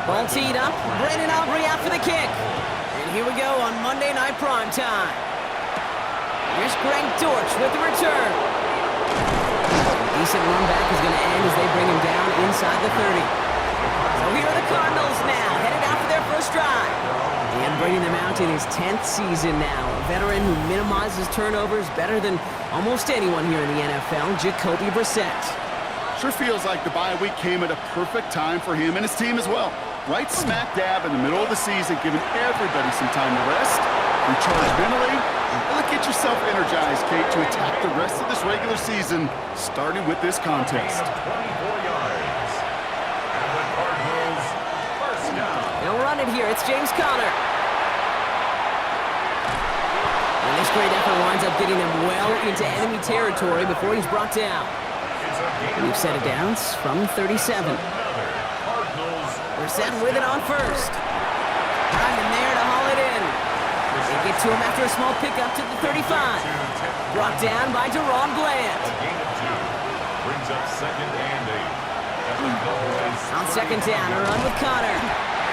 Ball teed up. Brandon Aubrey out for the kick. And here we go on Monday Night Primetime. Here's Greg Dortch with the return. Decent run back is going to end as they bring him down inside the 30. So here are the Cardinals now, headed out for their first drive. And bringing them out in his 10th season now. A veteran who minimizes turnovers better than almost anyone here in the NFL, Jacoby Brissett. Sure feels like the bye week came at a perfect time for him and his team as well. Right smack dab in the middle of the season, giving everybody some time to rest, recharge mentally, and really get yourself energized, Kate, to attack the rest of this regular season, starting with this contest. 24 yards. And the Cardinals first down. They'll run it here. It's James Conner. And this great effort winds up getting them well into enemy territory before he's brought down. We've set it down from 37. Brissett with it on first. Timing there to haul it in. They get to him after a small pickup to the 35. Brought down by Deron Bland. Brings up 2nd and 8. On 2nd down, a run with Conner.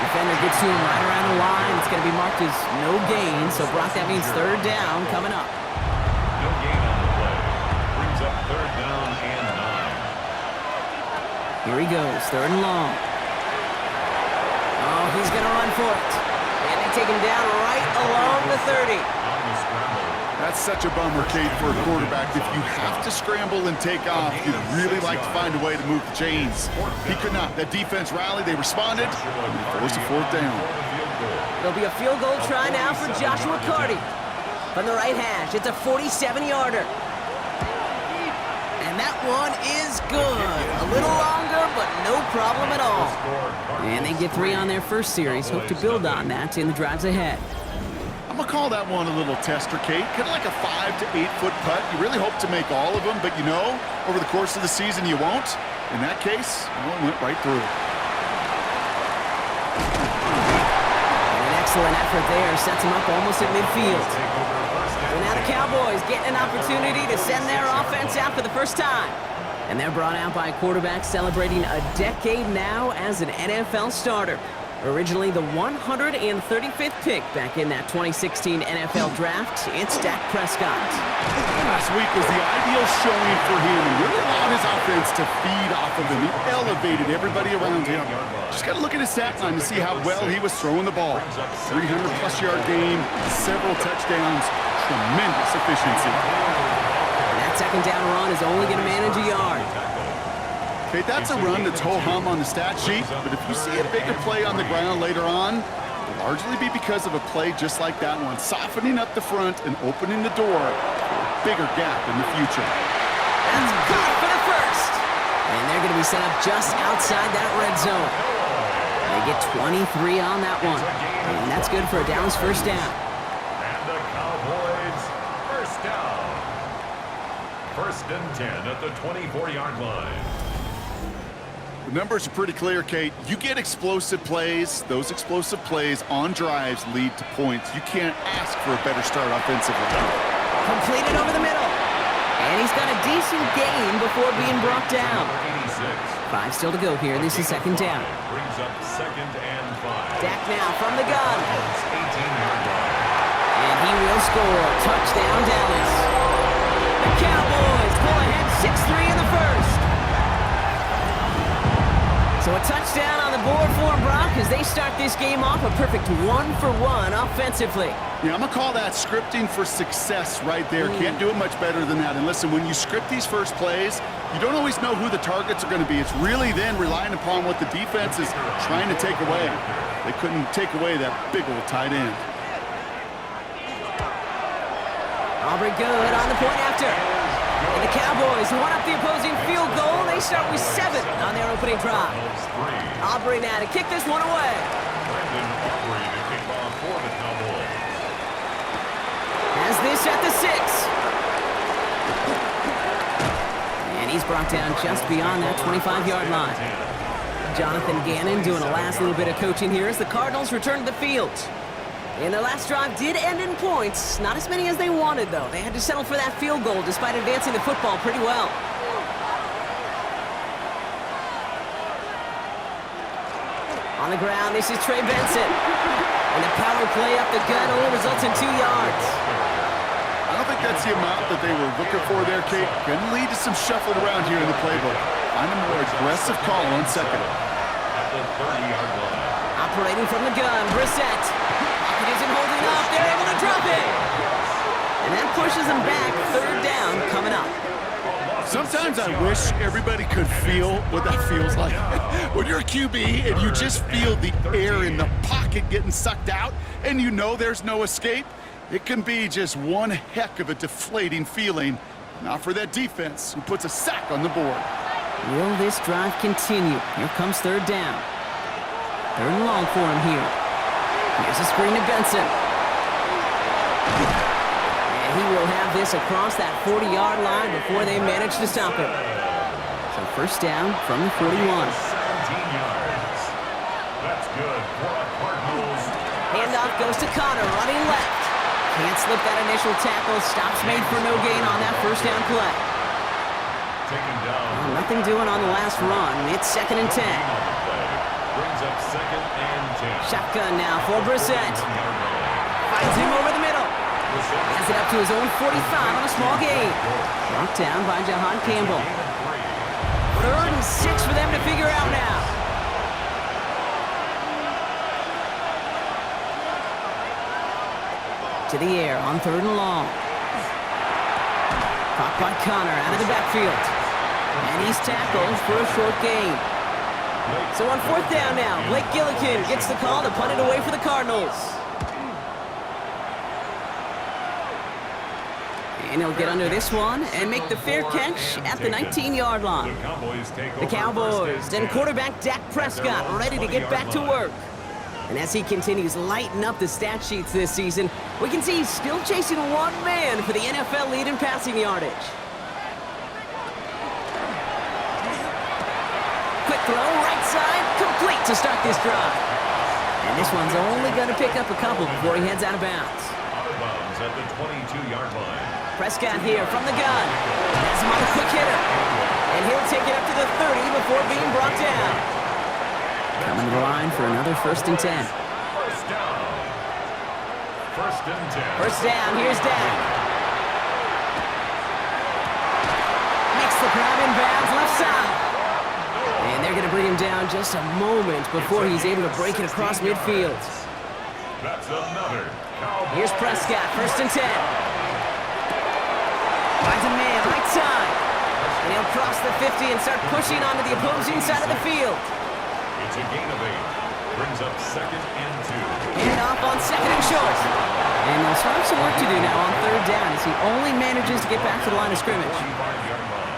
Defender gets to him right around the line. It's going to be marked as no gain, so Brock, that means 3rd down coming up. No gain on the play. Brings up 3rd down and 9. Here he goes, 3rd and long. Oh, he's going to run for it. And they take him down right along the 30. That's such a bummer, Kate, for a quarterback. If you have to scramble and take off, you'd really like to find a way to move the chains. He could not. That defense rallied, they responded, and they forced a 4th down. There'll be a field goal try now for Joshua Carty. From the right hash, it's a 47-yarder. And that one is good. A little longer, but no problem at all. And they get 3 on their first series. Hope to build on that in the drives ahead. I'm going to call that one a little tester, Kate. Kind of like a 5 to 8 foot putt. You really hope to make all of them, but you know, over the course of the season, you won't. In that case, well, it went right through. And an excellent effort there. Sets them up almost at midfield. So now the Cowboys getting an opportunity to send their offense out for the first time. And they're brought out by a quarterback celebrating a decade now as an NFL starter. Originally the 135th pick back in that 2016 NFL Draft, it's Dak Prescott. Last week was the ideal showing for him and really allowed his offense to feed off of him. He elevated everybody around him. Just got to look at his stat line to see how well he was throwing the ball. 300-plus yard game, several touchdowns, tremendous efficiency. And that 2nd down run is only going to manage a yard. Okay, that's a run that's ho-hum on the stat sheet, but if you see a bigger play on the ground later on, it'll largely be because of a play just like that one, softening up the front and opening the door for a bigger gap in the future. That's good for the first. And they're going to be set up just outside that red zone. They get 23 on that one. And that's good for a Dallas first down. And the Cowboys first down. 1st and 10 at the 24-yard line. The numbers are pretty clear, Kate. You get explosive plays. Those explosive plays on drives lead to points. You can't ask for a better start offensively. Completed over the middle. And he's got a decent gain before being brought down. 5 still to go here. This is 2nd down. Brings up 2nd and 5. Dak now from the gun. 18-yard line. And he will score. Touchdown, Dallas. The Cowboys pull ahead 6-3 in the first. So a touchdown on the board for them, Brock, as they start this game off a perfect 1-for-1 offensively. Yeah, I'm going to call that scripting for success right there. Can't do it much better than that. And listen, when you script these first plays, you don't always know who the targets are going to be. It's really then relying upon what the defense is trying to take away. They couldn't take away that big old tight end. Aubrey good on the point after. And the Cowboys who won up the opposing field goal. They start with 7 on their opening drive. Aubrey now to kick this one away. Brandon Aubrey to kick off for the Cowboys. Has this at the 6. And he's brought down just beyond that 25-yard line. Jonathan Gannon doing a last little bit of coaching here as the Cardinals return to the field. And their last drive did end in points. Not as many as they wanted, though. They had to settle for that field goal despite advancing the football pretty well. On the ground, this is Trey Benson. And the power play up the gut only results in 2 yards. I don't think that's the amount that they were looking for there, Kate. Going to lead to some shuffling around here in the playbook. Find a more aggressive call on second. At the 30-yard line. Operating from the gun, Brissett. Pocket isn't holding up. They're able to drop it. And that pushes them back. 3rd down coming up. Sometimes I wish everybody could feel what that feels like. When you're a QB and you just feel the air in the pocket getting sucked out and you know there's no escape, it can be just one heck of a deflating feeling. Not for that defense who puts a sack on the board. Will this drive continue? Here comes 3rd down. 3rd and long for him here. Here's a screen to Benson. He will have this across that 40-yard line before they manage to stop him. So 1st down from the 41. 17 yards. That's good for the Cardinals. Handoff goes to Connor, running left. Can't slip that initial tackle. Stops made for no gain on that 1st down play. Taken down. Nothing doing on the last run. It's 2nd and 10. Brings up 2nd and 10. Shotgun now for Brissett. Finds him over the middle. Has it up to his own 45 on a small gain. Brought down by Jahan Campbell. 3rd and 6 for them to figure out now. To the air on 3rd and long. Caught by Connor out of the backfield. And he's tackled for a short gain. So on 4th down now, Blake Gillikin gets the call to punt it away for the Cardinals. And he'll get under this one and make the fair catch at the 19-yard line. The Cowboys and quarterback Dak Prescott ready to get back to work. And as he continues lighting up the stat sheets this season, we can see he's still chasing one man for the NFL lead in passing yardage. Quick throw, right side, complete to start this drive. And this one's only going to pick up a couple before he heads out of bounds. Out of bounds at the 22-yard line. Prescott here from the gun. Has him on a quick hitter. And he'll take it up to the 30 before being brought down. Coming to the line for another 1st and 10. 1st down. 1st and 10. 1st down, here's Dak. Makes the grab in bounds left side. And they're going to bring him down just a moment before he's able to break it across midfield. That's another. Cowboys. Here's Prescott, 1st and 10. Finds a man, right side. And he'll cross the 50 and start pushing onto the opposing side of the field. It's a gain of 8. Brings up 2nd and 2. And off on 2nd and short. And they'll start some work to do now on 3rd down as he only manages to get back to the line of scrimmage. 45-yard line.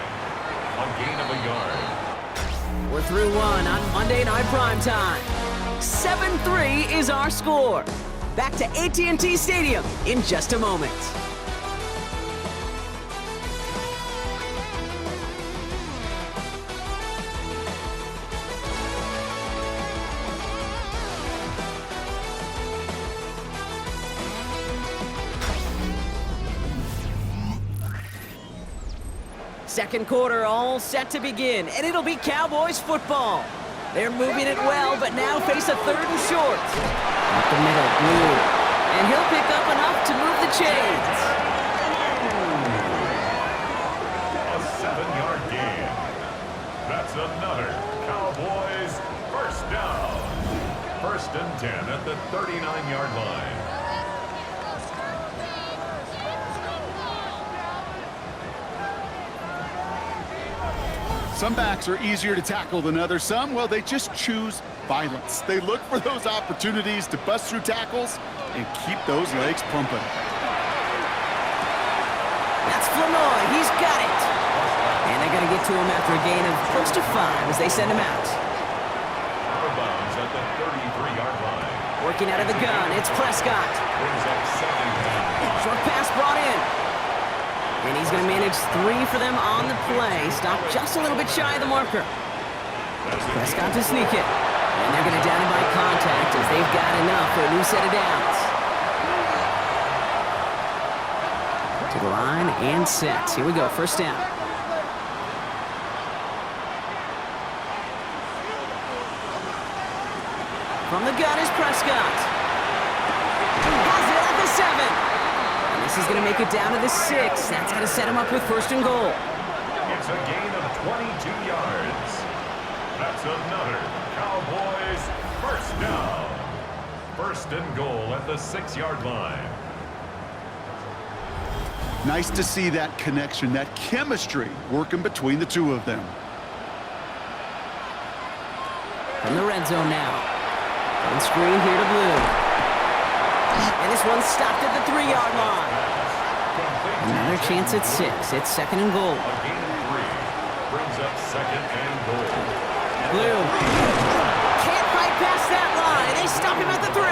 A gain of a yard. We're through one on Monday Night Primetime. 7-3 is our score. Back to AT&T Stadium in just a moment. Second quarter all set to begin, and it'll be Cowboys football. They're moving it well, but now face a 3rd and short. Up the middle, Blue. And he'll pick up enough to move the chains. A 7-yard gain. That's another. Cowboys 1st down. 1st and 10 at the 39-yard line. Some backs are easier to tackle than others. Some, well, they just choose violence. They look for those opportunities to bust through tackles and keep those legs pumping. That's Flournoy. He's got it. And they're going to get to him after a gain of close to 5 as they send him out. Out of bounds at the 33-yard line. Working out of the gun, it's Prescott. Brings up 2nd down. Short pass brought in. And he's going to manage 3 for them on the play. Stopped just a little bit shy of the marker. Prescott to sneak it. And they're going to down him by contact as they've got enough for a new set of downs. To the line and set. Here we go, 1st down. From the gun is Prescott. Has it at the 7. And this is going to make it down to the 6. That's going to set him up with first and goal. It's a gain of 22 yards. That's another Cowboys first down. First and goal at the 6-yard line. Nice to see that connection, that chemistry working between the two of them. From the red zone now. On screen here to Blue. And this one's stopped at the 3-yard line. Another chance at 6. It's second and goal. A gain of 3 brings up second and goal. Blue can't fight past that line. They stop him at the 3.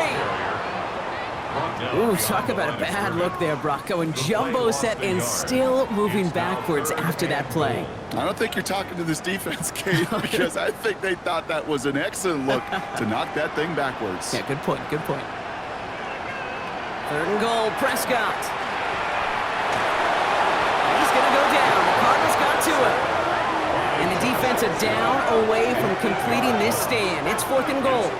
Ooh, talk about a bad look there, Brock. Going jumbo set and still moving backwards after that play. I don't think you're talking to this defense, Kate, because I think they thought that was an excellent look to knock that thing backwards. Yeah, good point, good point. Third and goal, Prescott. He's going to go down. The Cardinals got to him. And the defense a down away from completing this stand. It's fourth and goal.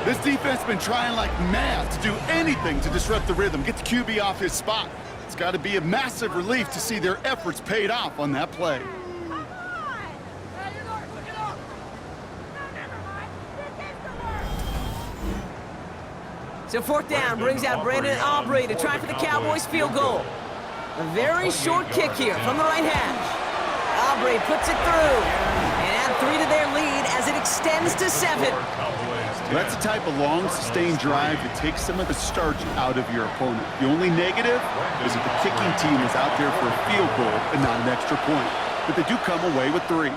This defense has been trying like mad to do anything to disrupt the rhythm, get the QB off his spot. It's got to be a massive relief to see their efforts paid off on that play. So fourth down brings out Brandon Aubrey to try for the Cowboys field goal. A very short kick here from the right hash. Aubrey puts it through and add 3 to their lead as it extends to 7. That's the type of long, sustained drive that takes some of the starch out of your opponent. The only negative is that the kicking team is out there for a field goal and not an extra point. But they do come away with 3.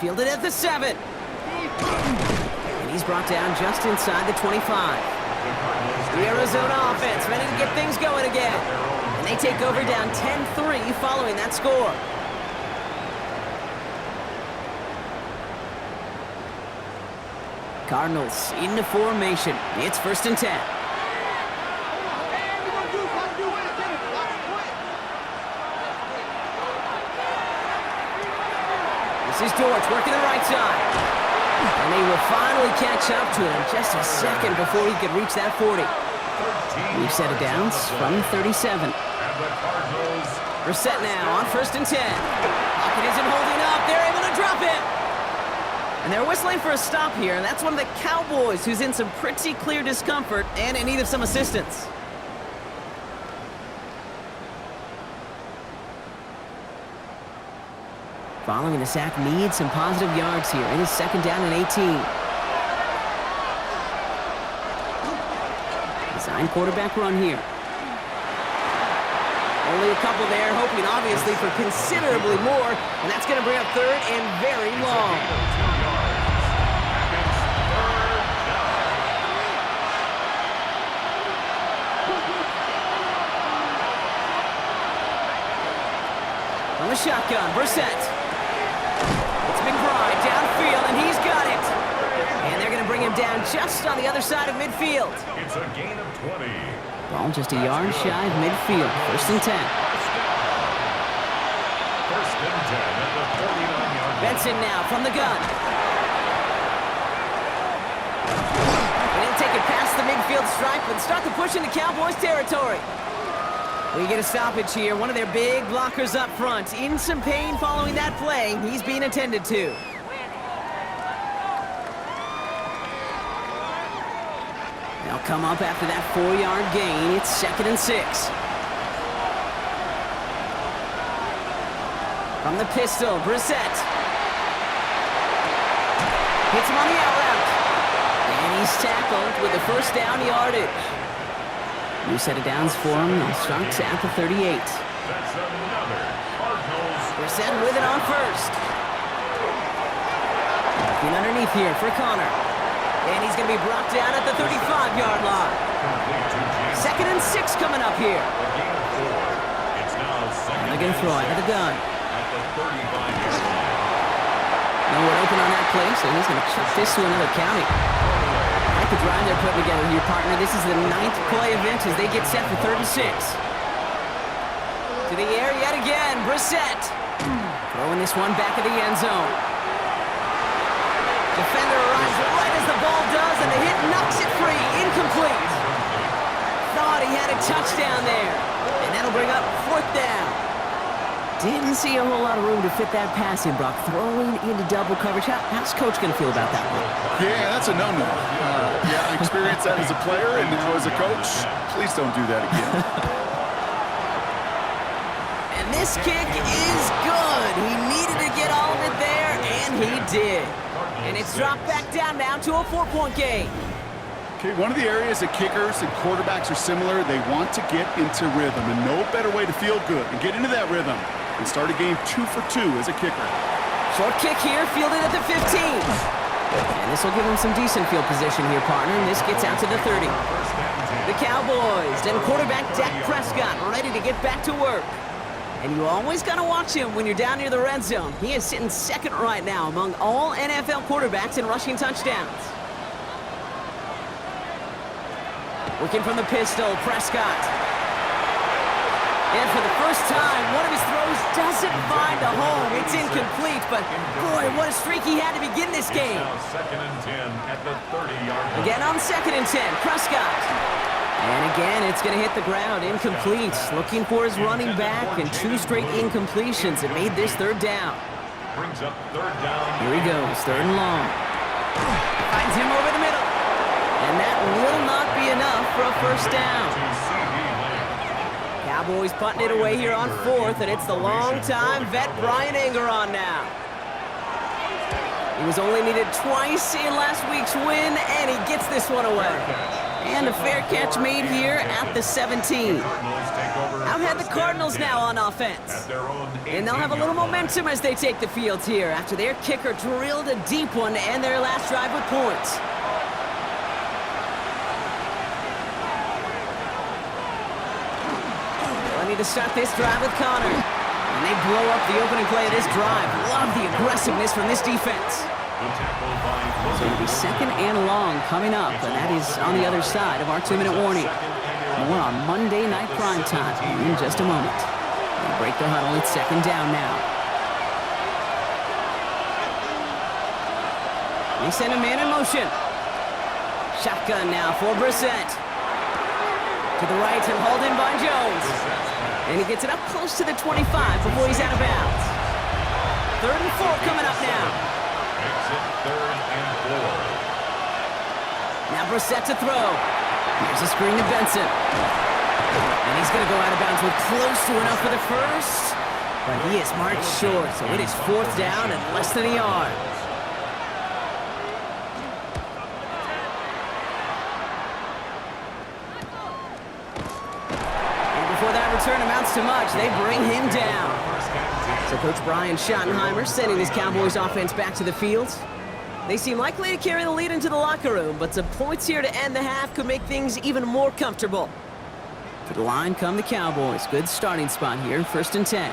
Fielded at the 7. And he's brought down just inside the 25. The Arizona offense ready to get things going again. And they take over down 10-3 following that score. Cardinals into formation. It's first and 10. This is Dortch working the right side. And they will finally catch up to him just a second before he could reach that 40. We've set it down from 37. Brissett now on first and 10. Pocket isn't holding up. They're able to drop it. And they're whistling for a stop here, and that's one of the Cowboys who's in some pretty clear discomfort and in need of some assistance. Following the sack needs some positive yards here. It is second down and 18. Design quarterback run here. Only a couple there, hoping obviously for considerably more, and that's going to bring up third and very long. From the shotgun, Brissett. It's McBride downfield, and he's got it. And they're going to bring him down just on the other side of midfield. It's a gain of 20. Ball just a yard shy of midfield. First and 10. First and 10 at the 49-yard line. Benson now from the gun. They didn't take it past the midfield stripe, but start to push into Cowboys territory. We get a stoppage here. One of their big blockers up front. In some pain following that play. He's being attended to. They'll come up after that 4-yard gain. It's second and 6. From the pistol, Brissett. Hits him on the out route. And he's tackled with the first down yardage. New set of downs for him. They'll start at the 38. That's another Cardinals. Brissett with it on first. Looking underneath here for Connor. And he's going to be brought down at the 35-yard line. Second and 6 coming up here. It's now second. They're going to throw out of the gun. At the 35-yard line. No one open on that play, so he's going to chuck this to another county. I like the drive they're putting together here, partner. This is the 9th play event as they get set for 36. To the air yet again, Brissett. Throwing this one back of the end zone. Defender arrives right as the ball touchdown there. And that'll bring up 4th down. Didn't see a whole lot of room to fit that pass in, Brock. Throwing into double coverage. How's Coach going to feel about that one? Yeah, that's a no-no. Yeah, I experienced that as a player and now as a coach. Please don't do that again. And this kick is good. He needed to get all of it there, and he did. And it's dropped back down now to a 4-point game. Okay, one of the areas that kickers and quarterbacks are similar, they want to get into rhythm, and no better way to feel good and get into that rhythm and start a game 2 for 2 as a kicker. Short kick here, fielded at the 15. And this will give him some decent field position here, partner, and this gets out to the 30. The Cowboys, then quarterback Dak Prescott, ready to get back to work. And you always got to watch him when you're down near the red zone. He is sitting second right now among all NFL quarterbacks in rushing touchdowns. Working from the pistol, Prescott. And for the first time, one of his throws doesn't find a home. It's incomplete, but boy, what a streak he had to begin this game. Now 2nd and 10 at the 30-yard line. Again on 2nd and 10, Prescott. And again, it's going to hit the ground, incomplete. Looking for his running back, and 2 straight incompletions. It made this 3rd down. Brings up 3rd down. Here he goes, 3rd and long. Finds him over the middle. And that will not be enough for a 1st down. Cowboys punting it away here on 4th, and it's the long-time vet Brian Anger on now. He was only needed twice in last week's win, and he gets this one away. And a fair catch made here at the 17. Out ahead the Cardinals now on offense. And they'll have a little momentum as they take the field here after their kicker drilled a deep one to end their last drive with points. To start this drive with Connor. And they blow up the opening play of this drive. Love the aggressiveness from this defense. So it'll be 2nd and long coming up, and that is on the other side of our 2-minute warning. More on Monday Night Prime Time in just a moment. They break the huddle. It's 2nd down now. They send a man in motion. Shotgun now for Brissett. To the right and hauled in by Jones. And he gets it up close to the 25 before he's out of bounds. 3rd and 4 coming up now. Exit 3rd and 4. Now Brissett to throw. Here's a screen to Benson. And he's going to go out of bounds with close to enough for the 1st. But he is marked short, so it is 4th down and less than a yard. Return amounts to much. They bring him down. So Coach Brian Schottenheimer sending his Cowboys offense back to the field. They seem likely to carry the lead into the locker room, but some points here to end the half could make things even more comfortable. To the line come the Cowboys. Good starting spot here, 1st and 10.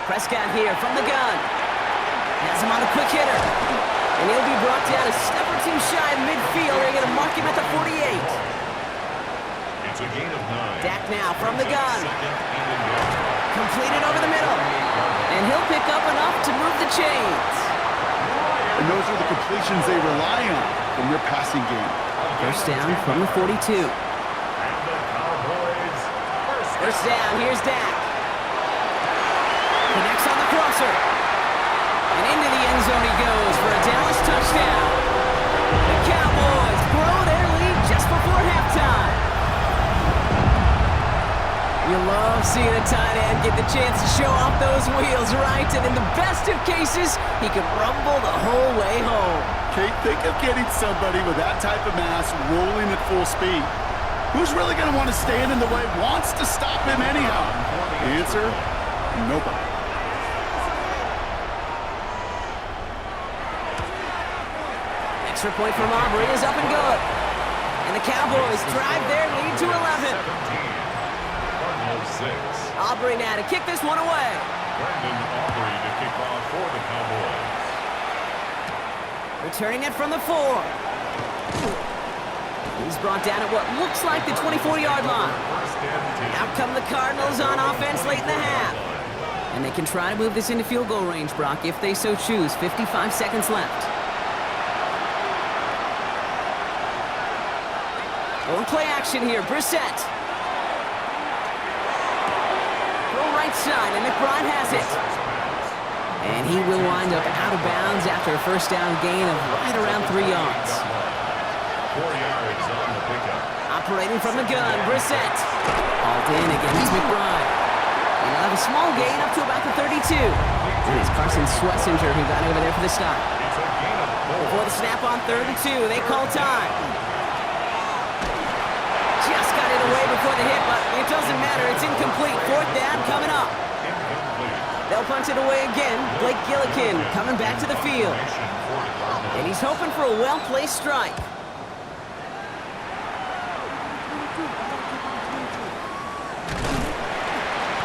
Prescott here from the gun. Has him on a quick hitter. And he'll be brought down a step or 2 shy of midfield. They're going to mark him at the 48. It's a gain of 9. Dak now from the gun. Completed over the middle. And he'll pick up enough to move the chains. And those are the completions they rely on from their passing game. 1st down from the 42. And the Cowboys 1st down, here's Dak. Connects on the crosser. And into the end zone he goes for a Dallas touchdown. The Cowboys grow their lead just before halftime. You love seeing a tight end get the chance to show off those wheels, right? And in the best of cases, he could rumble the whole way home. Kate, think of getting somebody with that type of mass rolling at full speed. Who's really going to want to stand in the way, wants to stop him anyhow? The answer, nobody. Extra point from Aubrey is up and good. And the Cowboys drive their lead to 11. 6. Aubrey now to kick this one away. Brendan Aubrey to kick off for the Cowboys. Returning it from the 4. He's brought down at what looks like the 24-yard line. Out come the Cardinals on offense late in the half. And they can try to move this into field goal range, Brock, if they so choose. 55 seconds left. Going play action here. Brissett. Throw right side, and McBride has it. And he will wind up out of bounds after a first down gain of right around 3 yards. 4 yards on the pickup. Operating from the gun, Brissett. Hauled in against McBride. And they'll have a small gain up to about the 32. And it's Carson Swessinger who got over there for the stop. It's a gain of 4. Before the snap on 3rd and 2, they call time. Just got it away before the hit, but it doesn't matter. It's incomplete. 4th down coming up. They'll punch it away again. Blake Gillikin coming back to the field. And he's hoping for a well-placed strike.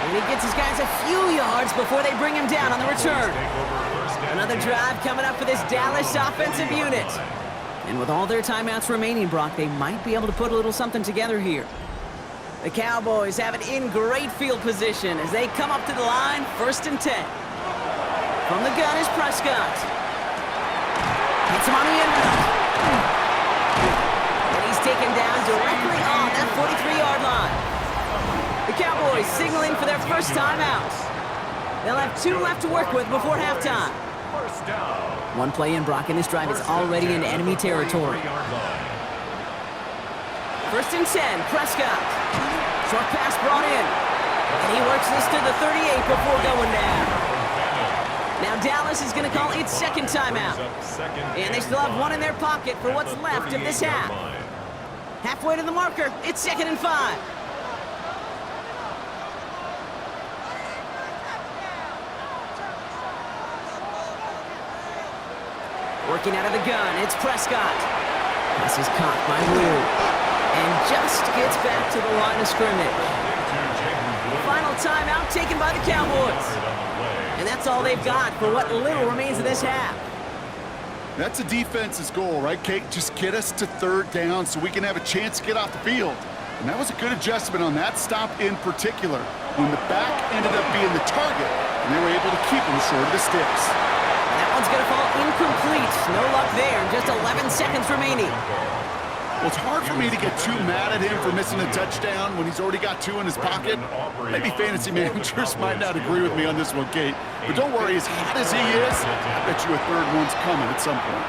And he gets his guys a few yards before they bring him down on the return. Another drive coming up for this Dallas offensive unit. And with all their timeouts remaining, Brock, they might be able to put a little something together here. The Cowboys have it in great field position as they come up to the line, 1st and 10. From the gun is Prescott. Hits him on the end route. And he's taken down directly on that 43-yard line. The Cowboys signaling for their first timeout. They'll have 2 left to work with before halftime. First down. One play in, Brock, and this drive is already in enemy territory. 1st and 10, Prescott. Short pass brought in. And he works this to the 38 before going down. Now Dallas is going to call its 2nd timeout. And they still have 1 in their pocket for what's left of this half. Halfway to the marker, it's 2nd and 5. Working out of the gun, it's Prescott. This is caught by Wu. And just gets back to the line of scrimmage. Final timeout taken by the Cowboys. And that's all they've got for what little remains of this half. That's a defense's goal, right, Kate? Just get us to 3rd down so we can have a chance to get off the field. And that was a good adjustment on that stop in particular, when the back ended up being the target, and they were able to keep him short of the sticks. And that one's going to fall incomplete. No luck there. Just 11 seconds remaining. Well, it's hard for me to get too mad at him for missing a touchdown when he's already got 2 in his pocket. Maybe fantasy managers might not agree with me on this one, Kate. But don't worry, as hot as he is, I bet you a 3rd one's coming at some point.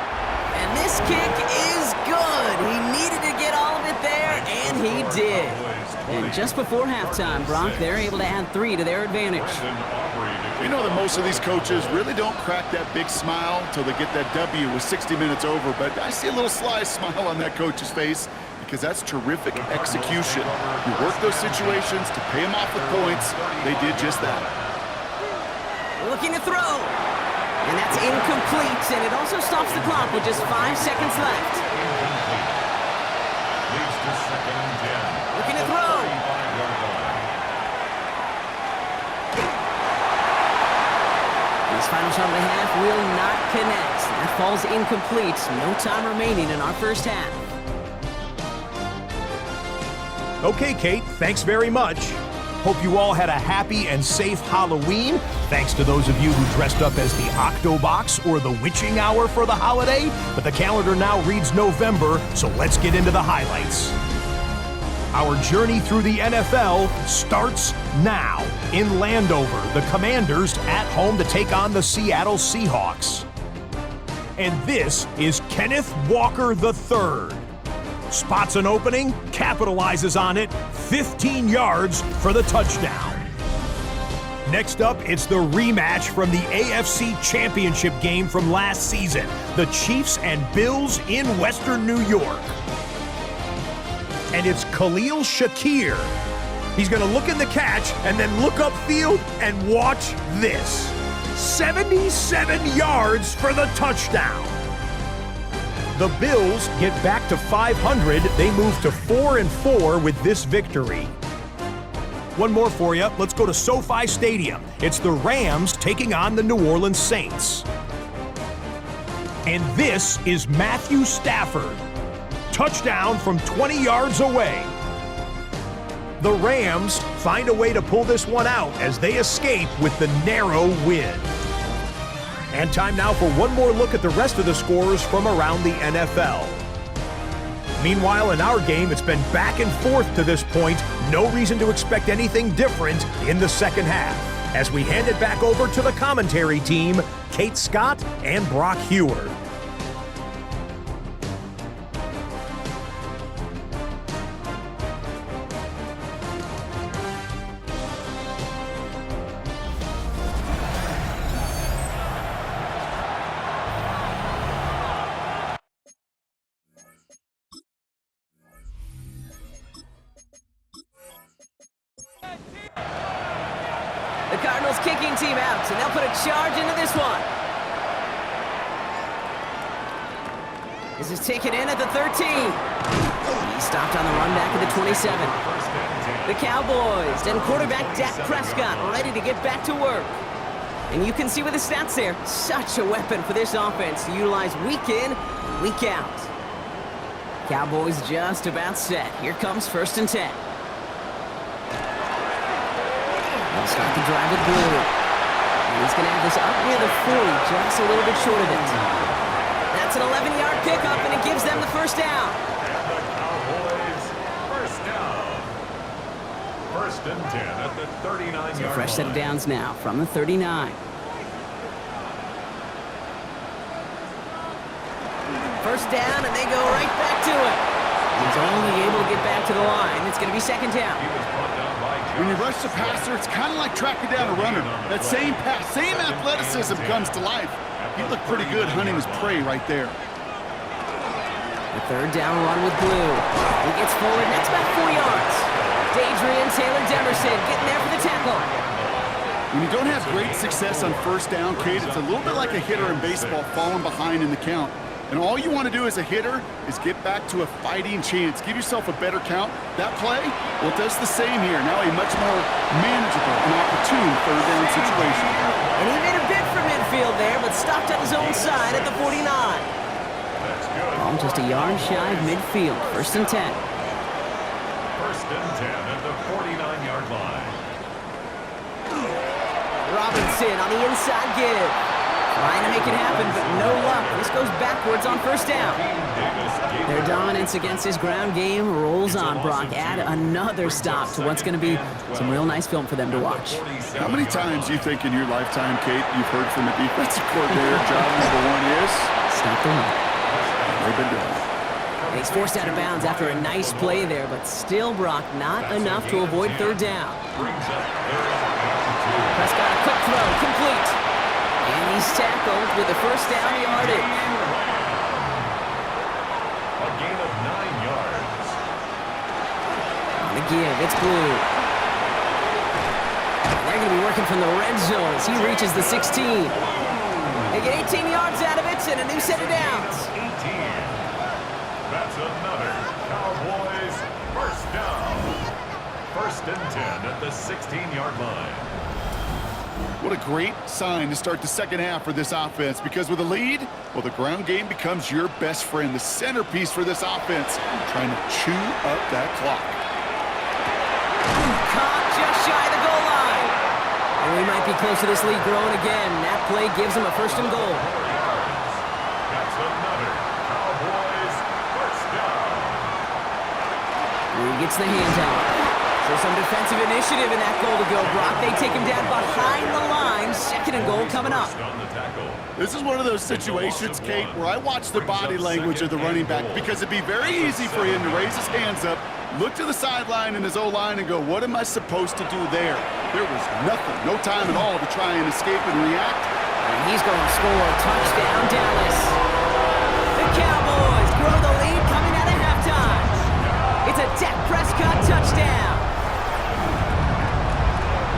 And this kick is good. He needed to get all of it there, and he did. And just before halftime, Brock, they're able to add 3 to their advantage. You know that most of these coaches really don't crack that big smile until they get that W with 60 minutes over, but I see a little sly smile on that coach's face because that's terrific execution. You work those situations to pay them off with points. They did just that. Looking to throw. And that's incomplete, and it also stops the clock with just 5 seconds left. Leads to 2nd and 10. Looking to throw. This final shot of the half will not connect. That falls incomplete. No time remaining in our first half. Okay, Kate, thanks very much. Hope you all had a happy and safe Halloween. Thanks to those of you who dressed up as the Octobox or the Witching Hour for the holiday. But the calendar now reads November, so let's get into the highlights. Our journey through the NFL starts now. In Landover, the Commanders at home to take on the Seattle Seahawks. And this is Kenneth Walker III. Spots an opening, capitalizes on it, 15 yards for the touchdown. Next up, it's the rematch from the AFC Championship game from last season. The Chiefs and Bills in Western New York. And it's Khalil Shakir. He's going to look in the catch and then look upfield and watch this. 77 yards for the touchdown. The Bills get back to 500. They move to 4-4 with this victory. One more for you. Let's go to SoFi Stadium. It's the Rams taking on the New Orleans Saints. And this is Matthew Stafford. Touchdown from 20 yards away. The Rams find a way to pull this one out as they escape with the narrow win. And time now for one more look at the rest of the scores from around the NFL. Meanwhile, in our game, it's been back and forth to this point. No reason to expect anything different in the second half. As we hand it back over to the commentary team, Kate Scott and Brock Hewer. The Cardinals kicking team out, and they'll put a charge into this one. This is taken in at the 13. He stopped on the run back at the 27. The Cowboys and quarterback Dak Prescott ready to get back to work. And you can see with the stats there, such a weapon for this offense to utilize week in, week out. Cowboys just about set. Here comes 1st and 10. They'll start the drive with Blue. And he's going to have this up near the 40, just a little bit short of it. That's an 11-yard pickup, and it gives them the first down. And the Cowboys, first down. 1st and 10 at the 39-yard line. Fresh set of downs now from the 39. First down, and they go right back to it. He's only able to get back to the line. It's going to be 2nd down. When you rush the passer, it's kind of like tracking down a runner. That same pass, same athleticism comes to life. He looked pretty good hunting his prey right there. The 3rd down run with Blue. He gets forward, and that's about 4 yards. Adrian Taylor-Demerson getting there for the tackle. When you don't have great success on 1st down, Kate, it's a little bit like a hitter in baseball falling behind in the count. And all you want to do as a hitter is get back to a fighting chance. Give yourself a better count. That play, well, it does the same here. Now a much more manageable and opportune 3rd down situation. And he made a bid for midfield there, but stopped on his own side at the 49. Ball just a yard shy of midfield. 1st and 10. 1st and 10 at the 49-yard line. Robinson on the inside give. Trying to make it happen, but no luck. This goes backwards on 1st down. Their dominance against his ground game rolls on, Brock. Add another stop to what's going to be some real nice film for them to watch. How many times do you think in your lifetime, Kate, you've heard from the defensive coordinator, job number 1 is? Stop the run. They've been doing it. He's forced out of bounds after a nice play there, but still, Brock, not enough to avoid 3rd down. Prescott, a quick throw, complete. And he's tackled with the 1st down yardage. A gain of 9 yards. On the give, it's Blue. They're going to be working from the red zone as he reaches the 16. They get 18 yards out of it and a new set of downs. 18. That's another Cowboys first down. 1st and 10 at the 16-yard line. What a great sign to start the second half for this offense, because with a lead, well, the ground game becomes your best friend, the centerpiece for this offense, trying to chew up that clock. Caught just shy of the goal line. And we might be close to this lead growing again. That play gives him a 1st and goal. That's another Cowboys first down. He gets the handoff. So some defensive initiative in that goal to go, Brock. They take him down behind the line. 2nd and goal coming up. This is one of those situations, Kate, where I watch the body language of the running back, because it'd be very easy for him to raise his hands up, look to the sideline in his O-line and go, what am I supposed to do there? There was nothing, no time at all to try and escape and react. And he's going to score a touchdown, Dallas. The Cowboys grow the lead coming out of halftime. It's a Dak Prescott touchdown.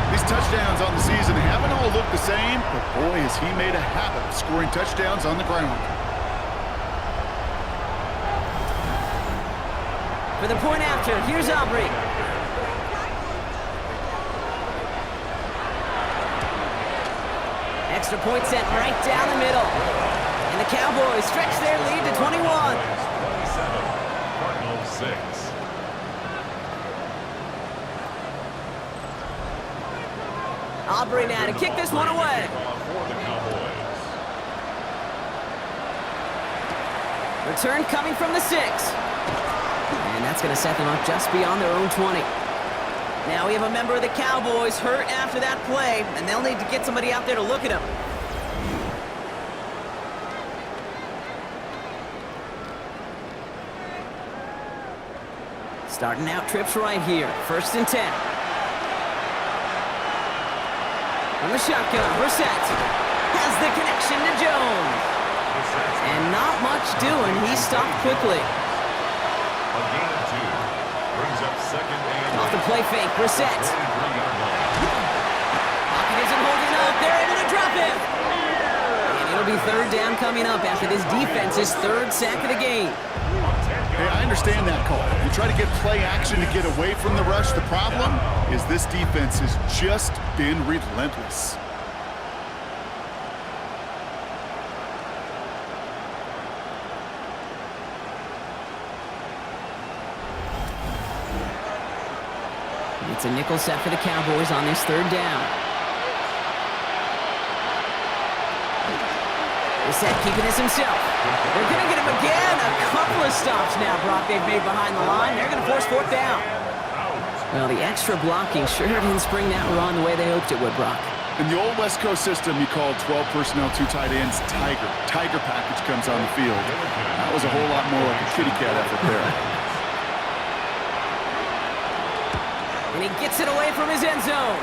These touchdowns on the season haven't all looked the same, but boy, has he made a habit of scoring touchdowns on the ground. For the point after, here's Aubrey. Extra point sent right down the middle. And the Cowboys stretch their lead to 21. 27, Cardinals 6. Aubrey now to kick this one away. For the Cowboys. Return coming from the 6. And that's going to set them up just beyond their own 20. Now we have a member of the Cowboys hurt after that play, and they'll need to get somebody out there to look at him. Starting out trips right here. 1st and 10. From the shotgun, Brissett has the connection to Jones. And not much doing. He stopped quickly. A gain of 2. Brings up 2nd and... Off the play fake, Brissett. Pocket isn't holding up. They're able to drop him. And it'll be 3rd down coming up after this defense's 3rd sack of the game. Hey, I understand that call. You try to get play action to get away from the rush. The problem is this defense has just been relentless. It's a nickel set for the Cowboys on this 3rd down. Brissett keeping this himself. They're going to get him again. A couple of stops now, Brock, they've made behind the line. They're going to force 4th down. Well, the extra blocking sure didn't spring that run the way they hoped it would, Brock. In the old West Coast system, you called 12 personnel, 2 tight ends, Tiger. Tiger package comes on the field. That was a whole lot more like a kitty cat effort there. And he gets it away from his end zone.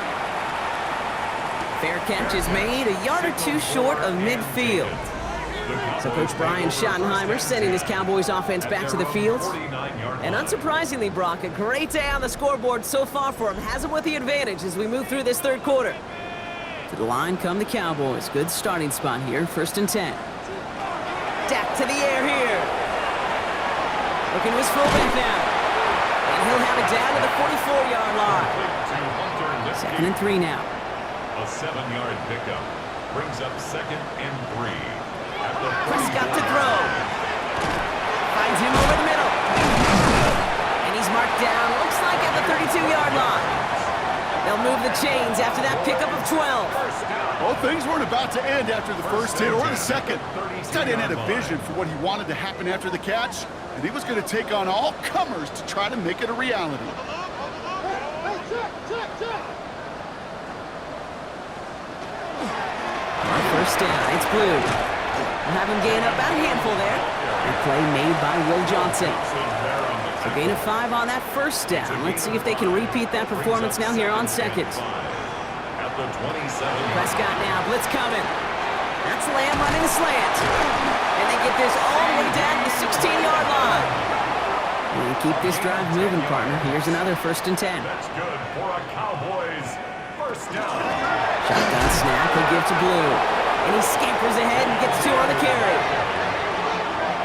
Fair catch is made, a yard or 2 short of midfield. So Coach Brian Schottenheimer sending his Cowboys offense back to the field. And unsurprisingly, Brock, a great day on the scoreboard so far for him. Has him with the advantage as we move through this 3rd quarter. To the line come the Cowboys. Good starting spot here, 1st and 10. Dak to the air here. Looking to his fullback now. And he'll have it down to the 44-yard line. 2nd and 3 now. A 7-yard pickup. Brings up 2nd and 3. Prescott to throw. Finds him over the middle. And he's marked down, looks like at the 32-yard line. They'll move the chains after that pickup of 12. Well, things weren't about to end after the 1st hit or the 2nd. This tight end had a vision for what he wanted to happen after the catch, and he was going to take on all comers to try to make it a reality. On 1st down, it's Blue. We'll have him gain up about a handful there. A play made by Will Johnson. So gain of 5 on that 1st down. Let's see if they can repeat that performance now here on 2nd. Prescott now, blitz coming. That's Lamb running a slant. And they get this all the way down to the 16-yard line. And keep this drive moving, partner. Here's another 1st and 10. That's good for a Cowboys 1st down. Shotgun snap, he'll give to Blue. And he scampers ahead and gets 2 on the carry.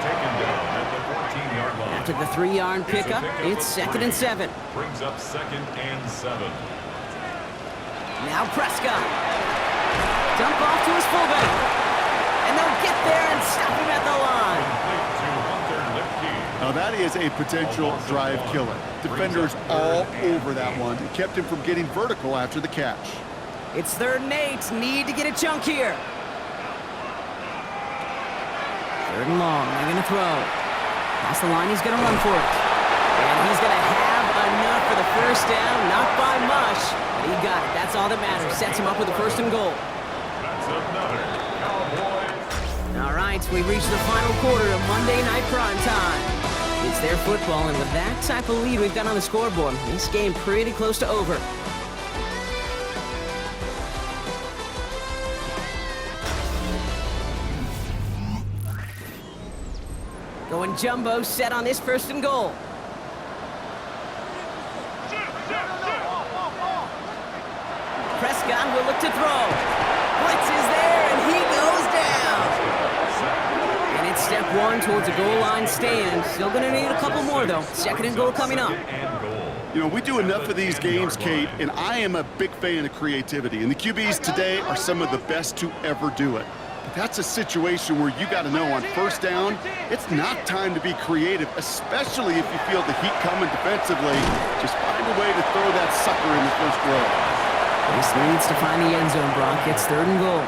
Taken down at the 14-yard line. After the 3-yard pickup, it's 2nd and 7. Brings up 2nd and 7. Now Prescott. Dump off to his fullback. And they'll get there and stop him at the line. Now that is a potential drive killer. Defenders all over that one. It kept him from getting vertical after the catch. It's 3rd and 8. Need to get a chunk here. 3rd and long. They're going to throw. Past the line, he's going to run for it. And he's going to have enough for the 1st down. Not by much, but he got it. That's all that matters. Sets him up with the 1st and goal. That's another Cowboys. All right, we've reached the final quarter of Monday Night Prime Time. It's their football, and with that type of lead we've got on the scoreboard, this game pretty close to over. Going jumbo set on this 1st and goal. Prescott will look to throw. Blitz is there, and he goes down. And it's step 1 towards a goal line stand. Still going to need a couple more, though. 2nd and goal coming up. You know, we do enough of these games, Kate, and I am a big fan of creativity. And the QBs today are some of the best to ever do it. But that's a situation where you got to know on 1st down, it's not time to be creative, especially if you feel the heat coming defensively. Just find a way to throw that sucker in the 1st row. This needs to find the end zone, Brock. It's 3rd and goal.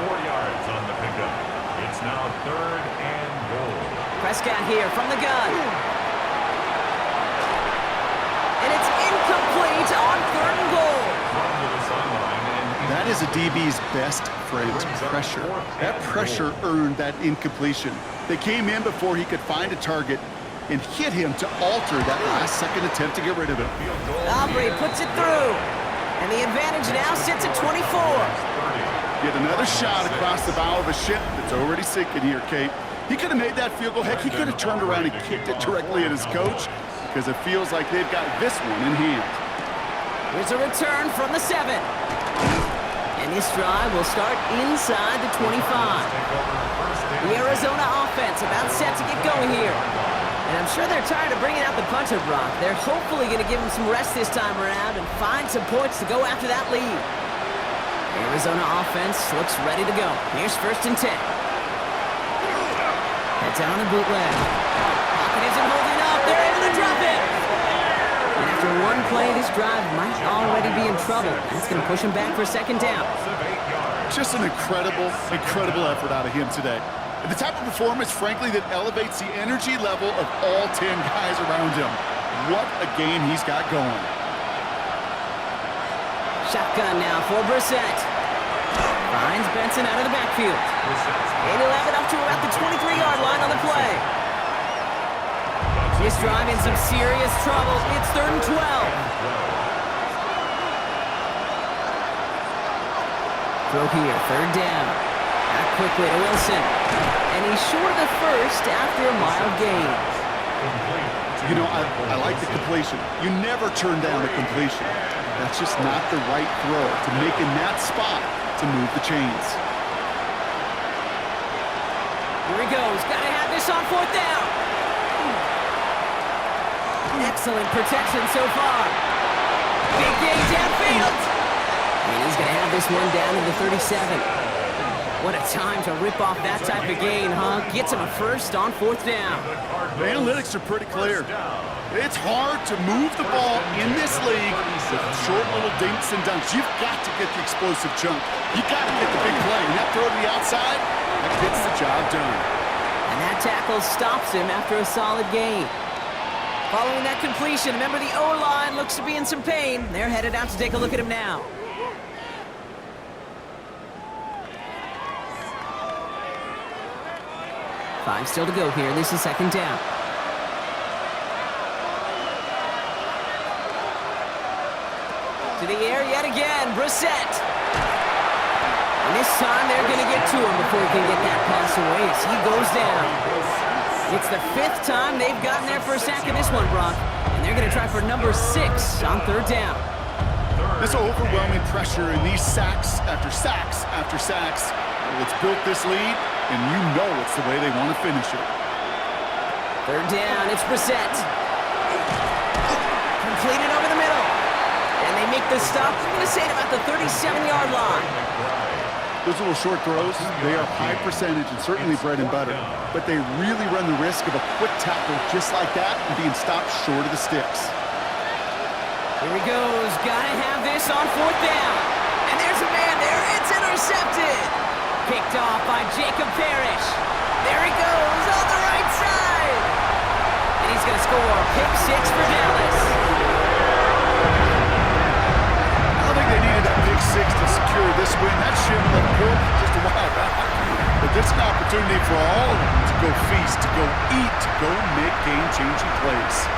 4 yards on the pickup. It's now 3rd and goal. Prescott here from the gun. And it's incomplete on 3rd and goal. That is a DB's best friend, pressure. That pressure earned that incompletion. They came in before he could find a target and hit him to alter that last-second attempt to get rid of him. Aubrey puts it through. And the advantage now sits at 24. Get another shot across the bow of a ship that's already sinking here, Kate. He could have made that field goal. Heck, he could have turned around and kicked it directly at his coach because it feels like they've got this one in hand. Here's a return from the 7. And this drive will start inside the 25. The Arizona offense about set to get going here. And I'm sure they're tired of bringing out the punter, Brock. They're hopefully going to give him some rest this time around and find some points to go after that lead. Arizona offense looks ready to go. Here's 1st and 10. Heads out on the bootleg. Pocket isn't holding up. They're able to drop it. And after one play, this drive might already be in trouble. That's going to push him back for 2nd down. Just an incredible effort out of him today. And the type of performance, frankly, that elevates the energy level of all 10 guys around him. What a game he's got going. Shotgun now for Brissett. Finds Benson out of the backfield. 8-11 up to about the 23-yard line on the play. This drive in some serious trouble. It's 3rd and 12. Throw here, 3rd down. Back quickly to Wilson. And he's short of the first after a mild gain. You know, I like the completion. You never turn down a completion. That's just not the right throw to make in that spot to move the chains. Here he goes. Got to have this on 4th down. Excellent protection so far. Big gain downfield. And he's going to have this one down to the 37. What a time to rip off that type of gain, huh? Gets him a first on 4th down. The analytics are pretty clear. It's hard to move the ball in this league with short little dinks and dunks. You've got to get the explosive chunk. You've got to get the big play. And that throw to the outside, that gets the job done. And that tackle stops him after a solid gain. Following that completion, remember the O-line looks to be in some pain. They're headed out to take a look at him now. Five still to go here. This is 2nd down. To the air yet again. Brissett. And this time they're going to get to him before he can get that pass away as he goes down. It's the 5th time they've gotten their first sack in this one, Brock. And they're going to try for number 6 on 3rd down. This overwhelming pressure and these sacks after sacks after sacks, well, it's built this lead. And you know it's the way they want to finish it. 3rd down, it's Brissett. Completed over the middle. And they make the stop, I'm going to say, at about the 37-yard line. Those little short throws, they are high percentage and certainly bread and butter. But they really run the risk of a quick tackle just like that and being stopped short of the sticks. Here he goes. Got to have this on 4th down. And there's a man there. It's intercepted. Picked off by Jacob Parrish. There he goes on the right side. And he's going to score. Pick 6 for Dallas. I don't think they needed that pick 6 to secure this win. That ship looked good just a while back. But this is an opportunity for all of them to go feast, to go eat, to go make game-changing plays.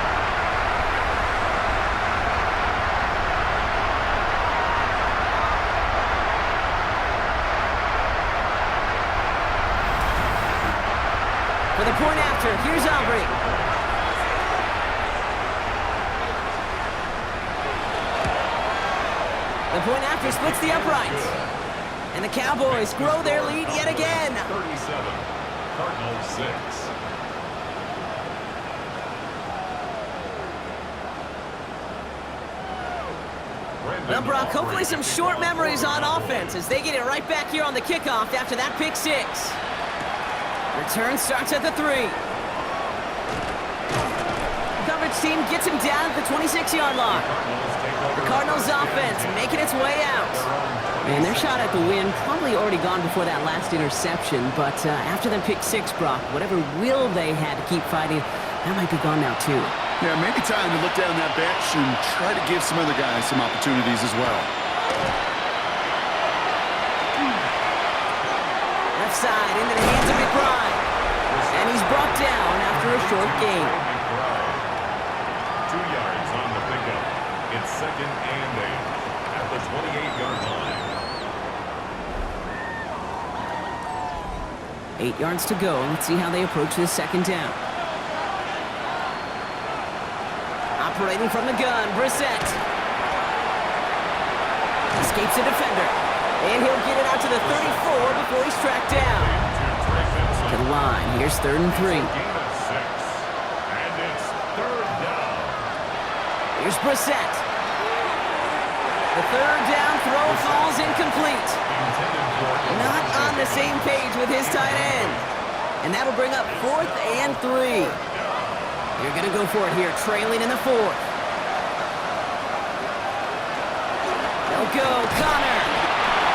For the point after, here's Aubrey. The point after splits the uprights. And the Cowboys grow their lead yet again. 37, Cardinals 6. Well, Brock, hopefully some short memories on offense as they get it right back here on the kickoff after that pick 6. Return starts at the 3. The coverage team gets him down at the 26-yard line. The Cardinals offense making its way out. And their shot at the win probably already gone before that last interception, but after them pick six, Brock, whatever will they had to keep fighting, that might be gone now too. Yeah, maybe time to look down that bench and try to give some other guys some opportunities as well. Left side into the hands of McBride. And he's brought down after a short gain. 2 yards on the pickup. It's 2nd and 8 at the 28-yard line. 8 yards to go. Let's see how they approach this second down. Operating from the gun, Brissett. Escapes a defender. And he'll get it out to the 34 before he's tracked down. To the line. Here's 3rd and 3. Gain of 6. And it's 3rd down. Here's Brissett. The 3rd down throw falls incomplete. Not on the same page with his tight end. And that'll bring up 4th and 3. You're going to go for it here, trailing in the 4th. They'll go, Connor.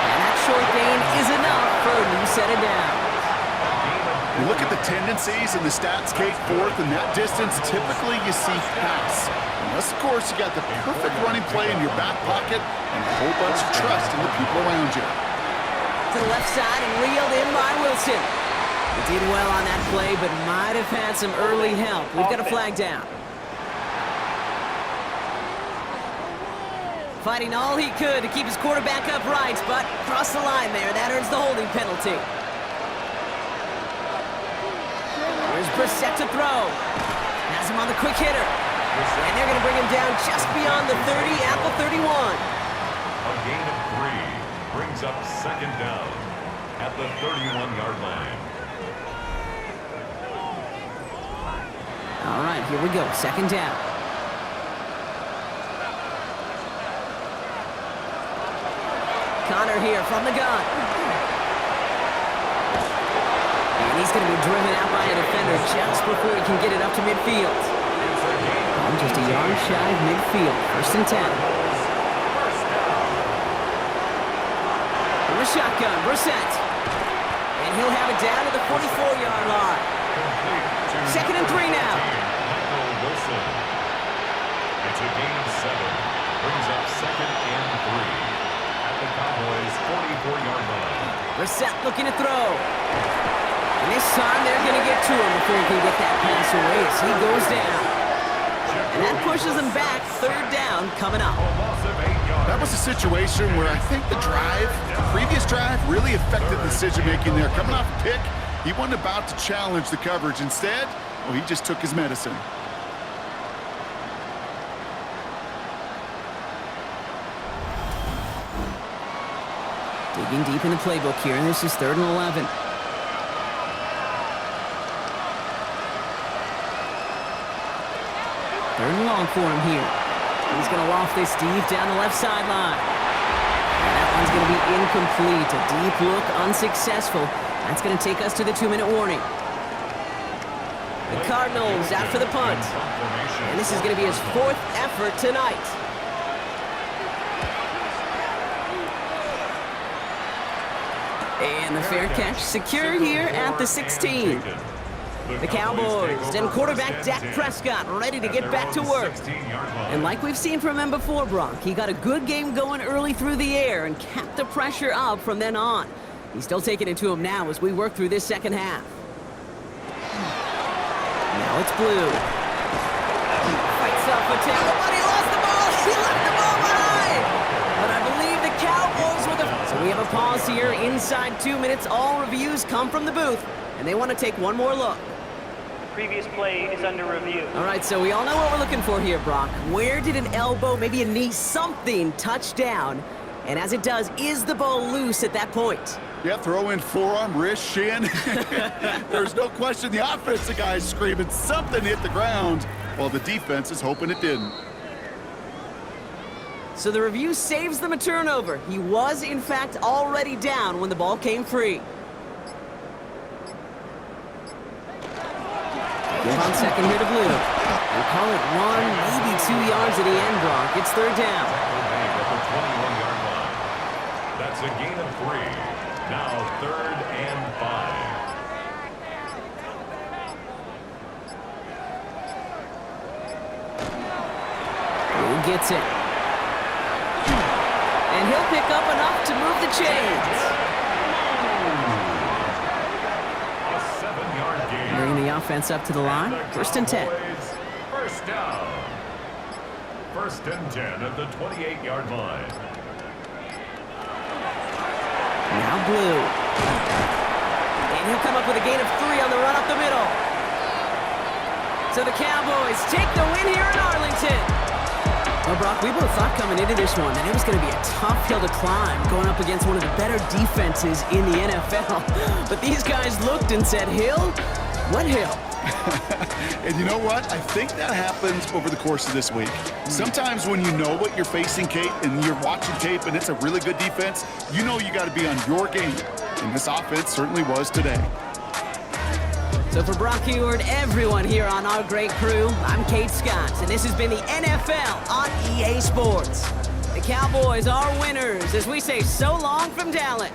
And that short gain is enough for a new set of downs. You look at the tendencies in the stats, Kate, 4th, and that distance, typically you see pass. Unless, of course, you got the perfect running play in your back pocket and a whole bunch of trust in the people around you. To the left side and reeled in by Wilson. He did well on that play, but might have had some early help. We've got a flag down. Fighting all he could to keep his quarterback upright, but crossed the line there. That earns the holding penalty. Here's Brissett to throw. Has him on the quick hitter. And they're going to bring him down just beyond the 30 at the 31. A gain of 3 brings up 2nd down at the 31-yard line. All right, here we go. 2nd down. Connor here from the gun. And he's going to be driven out by a defender just before he can get it up to midfield. I'm just a yard shy of midfield. 1st and 10. From a shotgun, Brissett. And he'll have it down to the 44-yard line. 2nd and 3 now. Wilson. It's a gain of 7. Brings up 2nd and 3 at the Cowboys' 44-yard line. Brissett looking to throw. And this time they're going to get to him before he can get that pass away as he goes down. And that pushes them back. 3rd down coming up. That was a situation where I think the previous drive, really affected the decision-making there. Coming off a pick, he wasn't about to challenge the coverage. Instead, well, he just took his medicine. Digging deep in the playbook here, and this is 3rd and 11. Third and long for him here. He's going to loft this deep down the left sideline. And that one's going to be incomplete. A deep look, unsuccessful. That's going to take us to the 2-minute warning. The Cardinals out for the punt. And this is going to be his 4th effort tonight. And the fair catch secured here at the 16. The Cowboys and quarterback Dak Prescott ready to get back to work. And like we've seen from him before, Brock, he got a good game going early through the air and kept the pressure up from then on. He's still taking it to him now as we work through this second half. Now it's Blue. Fights off a tackle, but he lost the ball. He left the ball behind. But I believe the Cowboys were the... So we have a pause here inside 2 minutes. All reviews come from the booth, and they want to take one more look. Previous play is under review. All right, so we all know what we're looking for here, Brock. Where did an elbow, maybe a knee, something touch down? And as it does, is the ball loose at that point? Yeah, throw in forearm, wrist, shin. There's no question the offensive guy's screaming something hit the ground, while the defense is hoping it didn't. So the review saves them a turnover. He was, in fact, already down when the ball came free. Give on second here to Blue. We'll call it 1, maybe 2 yards at the end, Brock. It's 3rd down. That's a gain of 3. Now 3rd and 5. Who gets it? And he'll pick up enough to move the chains. A 7-yard gain. Bringing the offense up to the line. First and 10. First down. First and 10 at the 28-yard line. Now Blue. And he'll come up with a gain of 3 on the run up the middle. So the Cowboys take the win here in Arlington. Well, Brock, we both thought coming into this one that it was going to be a tough hill to climb going up against one of the better defenses in the NFL. But these guys looked and said, Hill? What hill? And you know what? I think that happens over the course of this week. Sometimes when you know what you're facing, Kate, and you're watching tape and it's a really good defense, you know you got to be on your game. And this offense certainly was today. So for Brock Heward, everyone here on our great crew, I'm Kate Scott, and this has been the NFL on EA Sports. The Cowboys are winners as we say so long from Dallas.